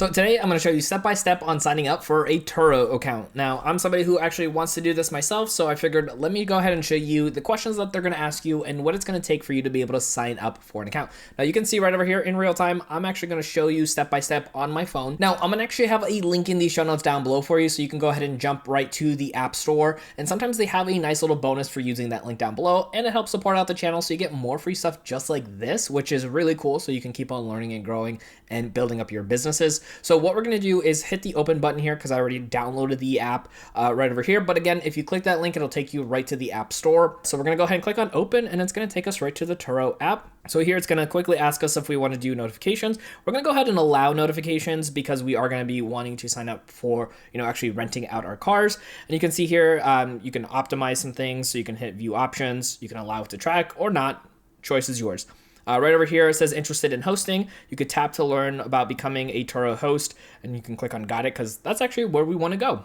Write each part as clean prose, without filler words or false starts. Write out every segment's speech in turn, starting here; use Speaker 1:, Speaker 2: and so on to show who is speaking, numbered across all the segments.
Speaker 1: So today I'm going to show you step by step on signing up for a Turo account. Now I'm somebody who actually wants to do this myself, so I figured let me go ahead and show you the questions that they're going to ask you and what it's going to take for you to be able to sign up for an account. Now you can see right over here in real time, I'm actually going to show you step by step on my phone. Now I'm going to actually have a link in the show notes down below for you, so you can go ahead and jump right to the App Store. And sometimes they have a nice little bonus for using that link down below, and it helps support out the channel so you get more free stuff just like this, which is really cool, so you can keep on learning and growing and building up your businesses. So what we're going to do is hit the open button here because I already downloaded the app right over here. But again, if you click that link, it'll take you right to the App Store. So we're going to go ahead and click on open, and it's going to take us right to the Turo app. So here it's going to quickly ask us if we want to do notifications. We're going to go ahead and allow notifications because we are going to be wanting to sign up for, actually renting out our cars. And you can see here, you can optimize some things. So you can hit view options. You can allow it to track or not. Choice is yours. Right over here, it says interested in hosting. You could tap to learn about becoming a Turo host, and you can click on got it because that's actually where we want to go.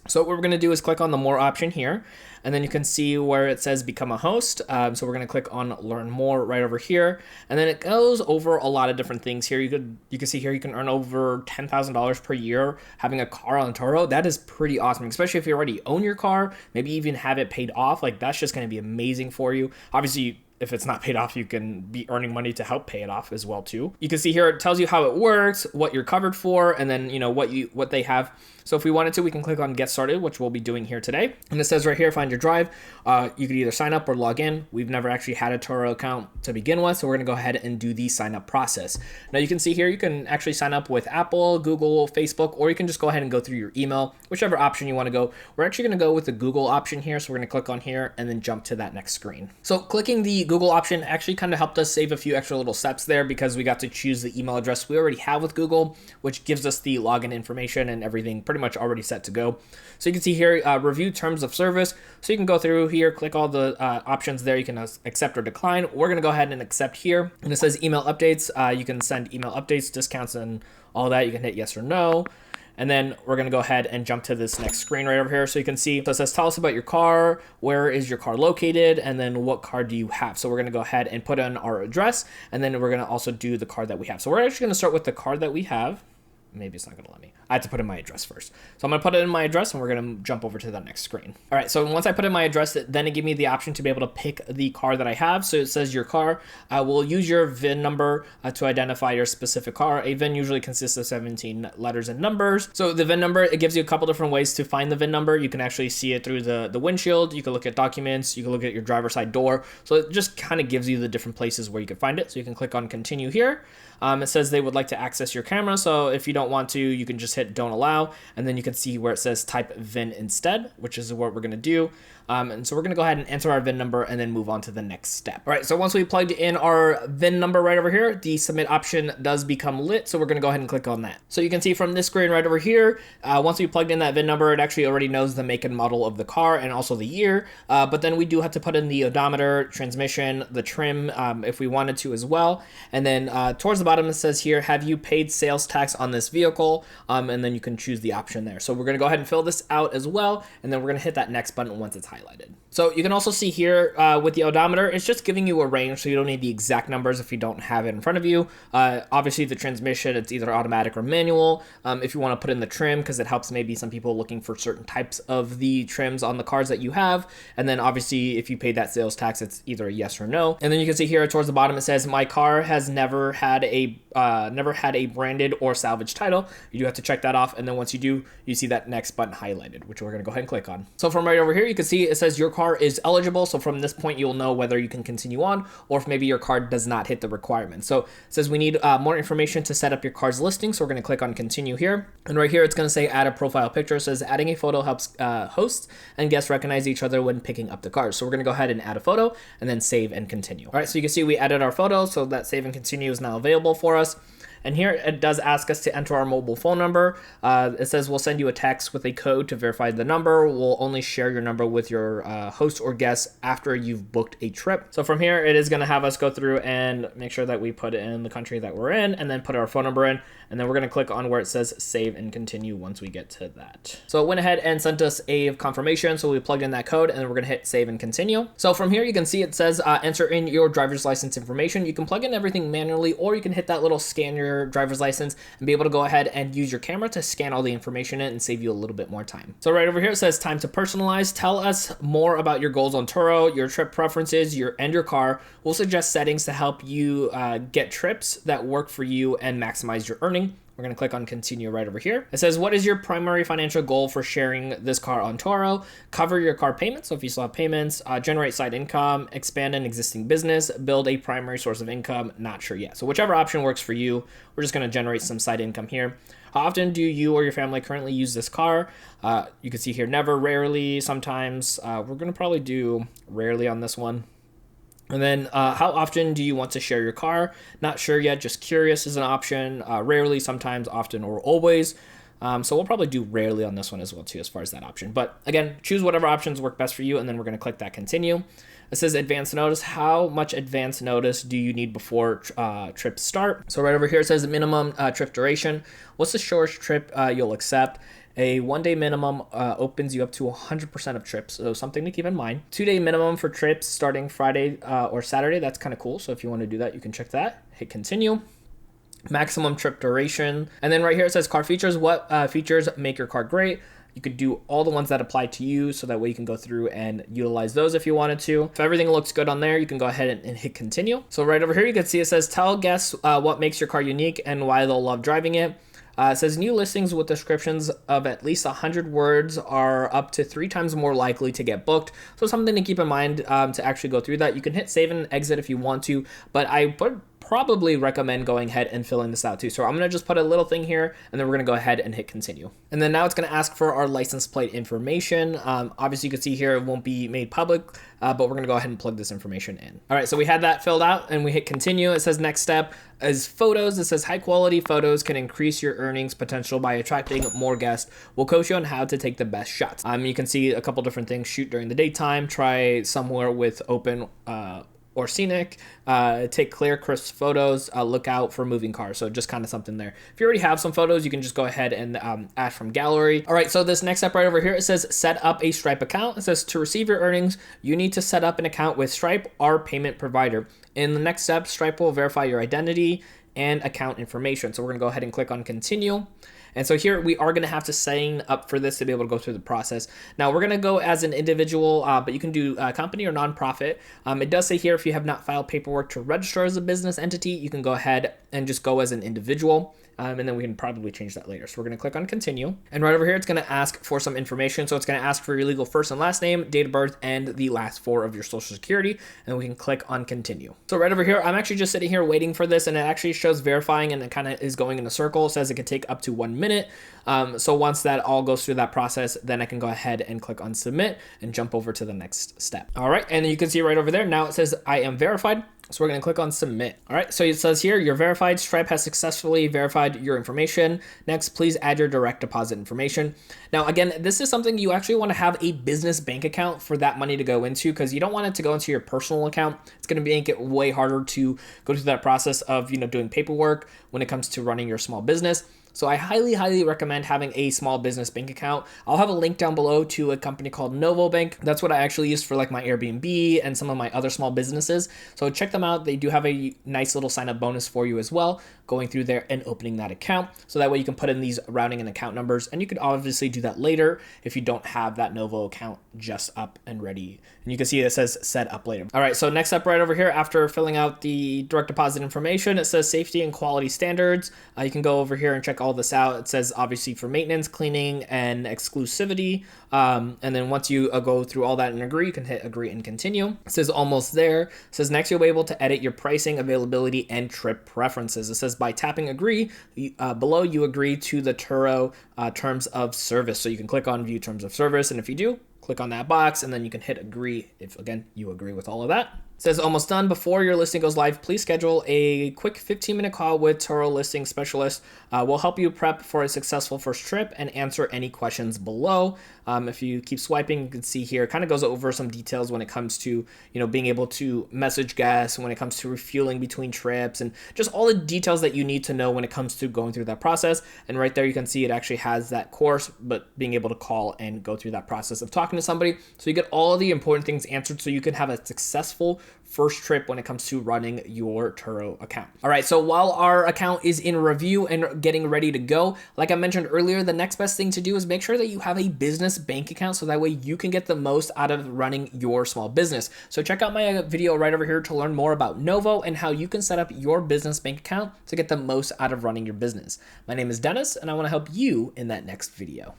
Speaker 1: So what we're going to do is click on the more option here, and then you can see where it says become a host. So we're going to click on learn more right over here, and then it goes over a lot of different things here. You can see here you can earn over $10,000 per year having a car on Turo. That is pretty awesome, especially if you already own your car, maybe even have it paid off. Like that's just going to be amazing for you. Obviously, if it's not paid off, you can be earning money to help pay it off as well too. You can see here, it tells you how it works, what you're covered for, and then what they have. So if we wanted to, we can click on get started, which we'll be doing here today. And it says right here, find your drive. You could either sign up or log in. We've never actually had a Turo account to begin with, so we're gonna go ahead and do the sign up process. Now you can see here, you can actually sign up with Apple, Google, Facebook, or you can just go ahead and go through your email, whichever option you wanna go. We're actually gonna go with the Google option here. So we're gonna click on here and then jump to that next screen. So clicking the Google option actually kind of helped us save a few extra little steps there because we got to choose the email address we already have with Google, which gives us the login information and everything pretty much already set to go. So you can see here, review terms of service. So you can go through here, click all the options there. You can accept or decline. We're going to go ahead and accept here. And it says email updates. You can send email updates, discounts, and all that. You can hit yes or no. And then we're going to go ahead and jump to this next screen right over here. So you can see, so it says, tell us about your car. Where is your car located? And then what car do you have? So we're going to go ahead and put in our address. And then we're going to also do the car that we have. So we're actually going to start with the car that we have. Maybe it's not going to let me. I have to put in my address first. So I'm going to put it in my address and we're going to jump over to the next screen. All right. So once I put in my address, then it gave me the option to be able to pick the car that I have. So it says your car will use your VIN number to identify your specific car. A VIN usually consists of 17 letters and numbers. So the VIN number, it gives you a couple different ways to find the VIN number. You can actually see it through the windshield. You can look at documents. You can look at your driver's side door. So it just kind of gives you the different places where you can find it. So you can click on continue here. It says they would like to access your camera. So if you don't want to, you can just hit don't allow. And then you can see where it says type VIN instead, which is what we're going to do. And so we're going to go ahead and enter our VIN number and then move on to the next step. All right. So once we plugged in our VIN number right over here, the submit option does become lit. So we're going to go ahead and click on that. So you can see from this screen right over here, once we plugged in that VIN number, it actually already knows the make and model of the car and also the year. But then we do have to put in the odometer, transmission, the trim, if we wanted to as well. And then towards the bottom, it says here, have you paid sales tax on this vehicle? And then you can choose the option there. So we're going to go ahead and fill this out as well. And then we're going to hit that next button once it's highlighted. So you can also see here with the odometer, it's just giving you a range. So you don't need the exact numbers if you don't have it in front of you. Obviously the transmission, it's either automatic or manual. If you want to put in the trim, because it helps maybe some people looking for certain types of the trims on the cars that you have. And then obviously if you paid that sales tax, it's either a yes or no. And then you can see here towards the bottom, it says my car has never had a branded or salvage title. You do have to check that off. And then once you do, you see that next button highlighted, which we're going to go ahead and click on. So from right over here, you can see it says your car is eligible. So from this point, you'll know whether you can continue on or if maybe your car does not hit the requirement. So it says we need more information to set up your car's listing. So we're going to click on continue here. And right here, it's going to say add a profile picture. It says adding a photo helps hosts and guests recognize each other when picking up the cars. So we're going to go ahead and add a photo and then save and continue. All right. So you can see we added our photo. So that save and continue is now available for us. And here it does ask us to enter our mobile phone number. It says we'll send you a text with a code to verify the number. We'll only share your number with your host or guest after you've booked a trip. So from here, it is going to have us go through and make sure that we put in the country that we're in and then put our phone number in. and then we're going to click on where it says save and continue once we get to that. So it went ahead and sent us a confirmation. So we plugged in that code, and then we're going to hit save and continue. So from here, you can see it says enter in your driver's license information. You can plug in everything manually, or you can hit that little scan your driver's license and be able to go ahead and use your camera to scan all the information in and save you a little bit more time. So right over here, it says time to personalize. Tell us more about your goals on Turo, your trip preferences, and your car. We'll suggest settings to help you get trips that work for you and maximize your earning. We're going to click on continue right over here. It says, what is your primary financial goal for sharing this car on Turo? Cover your car payments, so if you still have payments, generate side income, expand an existing business, build a primary source of income, not sure yet. So whichever option works for you, we're just going to generate some side income here. How often do you or your family currently use this car? You can see here, never, rarely, sometimes. We're going to probably do rarely on this one. And then how often do you want to share your car? Not sure yet, just curious is an option. Rarely, sometimes, often, or always. So we'll probably do rarely on this one as well too, as far as that option. But again, choose whatever options work best for you, and then we're going to click that continue. It says advance notice. How much advance notice do you need before trips start? So right over here, it says minimum trip duration. What's the shortest trip you'll accept? A 1 day minimum opens you up to 100% of trips, so something to keep in mind. 2 day minimum for trips starting Friday or Saturday. That's kind of cool. So if you want to do that, you can check that. Hit continue. Maximum trip duration. And then right here it says car features. What features make your car great? You could do all the ones that apply to you, so that way you can go through and utilize those if you wanted to. If everything looks good on there, you can go ahead and hit continue. So right over here, you can see it says tell guests what makes your car unique and why they'll love driving it. It says new listings with descriptions of at least 100 words are up to 3 times more likely to get booked. So something to keep in mind to actually go through that. You can hit save and exit if you want to, but I would probably recommend going ahead and filling this out too. So I'm going to just put a little thing here, and then we're going to go ahead and hit continue. And then now it's going to ask for our license plate information. Obviously you can see here it won't be made public, but we're going to go ahead and plug this information in. All right, so we had that filled out and we hit continue. It says next step is photos. It says high quality photos can increase your earnings potential by attracting more guests. We'll coach you on how to take the best shots. You can see a couple different things. Shoot during the daytime, try somewhere with open or scenic, take clear, crisp photos, look out for moving cars. So just kind of something there. If you already have some photos, you can just go ahead and add from gallery. All right, so this next step right over here, it says set up a Stripe account. It says to receive your earnings, you need to set up an account with Stripe, our payment provider. In the next step, Stripe will verify your identity and account information. So we're gonna go ahead and click on continue. And so here we are going to have to sign up for this to be able to go through the process. Now we're going to go as an individual, but you can do a company or nonprofit. It does say here if you have not filed paperwork to register as a business entity, you can go ahead and just go as an individual. And then we can probably change that later. So we're going to click on continue. And right over here, it's going to ask for some information. So it's going to ask for your legal first and last name, date of birth, and the last 4 of your social security. And we can click on continue. So right over here, I'm actually just sitting here waiting for this, and it actually shows verifying, and it kind of is going in a circle. It says it can take up to 1 minute. So once that all goes through that process, then I can go ahead and click on submit and jump over to the next step. All right. And you can see right over there, now it says I am verified. So we're going to click on submit. All right, so it says here, you're verified. Stripe has successfully verified your information. Next, please add your direct deposit information. Now, again, this is something you actually want to have a business bank account for that money to go into, because you don't want it to go into your personal account. It's going to make it way harder to go through that process of, doing paperwork when it comes to running your small business. So I highly, highly recommend having a small business bank account. I'll have a link down below to a company called Novo Bank. That's what I actually use for like my Airbnb and some of my other small businesses. So check them out. They do have a nice little sign up bonus for you as well, going through there and opening that account. So that way you can put in these routing and account numbers, and you could obviously do that later if you don't have that Novo account just up and ready. And you can see it says set up later. All right, so next up right over here, after filling out the direct deposit information, it says safety and quality standards. You can go over here and check all this out. It says obviously for maintenance, cleaning, and exclusivity. And then once you go through all that and agree, you can hit agree and continue. It says almost there. It says next you'll be able to edit your pricing, availability, and trip preferences. It says by tapping agree, below you agree to the Turo terms of service. So you can click on view terms of service, and if you do, click on that box, and then you can hit agree if, again, you agree with all of that. Says almost done. Before your listing goes live, please schedule a quick 15-minute call with Turo listing specialist. We'll help you prep for a successful first trip and answer any questions below. If you keep swiping, you can see here, it kind of goes over some details when it comes to, being able to message guests, when it comes to refueling between trips, and just all the details that you need to know when it comes to going through that process. And right there, you can see it actually has that course, but being able to call and go through that process of talking to somebody. So you get all of the important things answered so you can have a successful first trip when it comes to running your Turo account. All right, so while our account is in review and getting ready to go, like I mentioned earlier, the next best thing to do is make sure that you have a business bank account so that way you can get the most out of running your small business. So check out my video right over here to learn more about Novo and how you can set up your business bank account to get the most out of running your business. My name is Dennis, and I want to help you in that next video.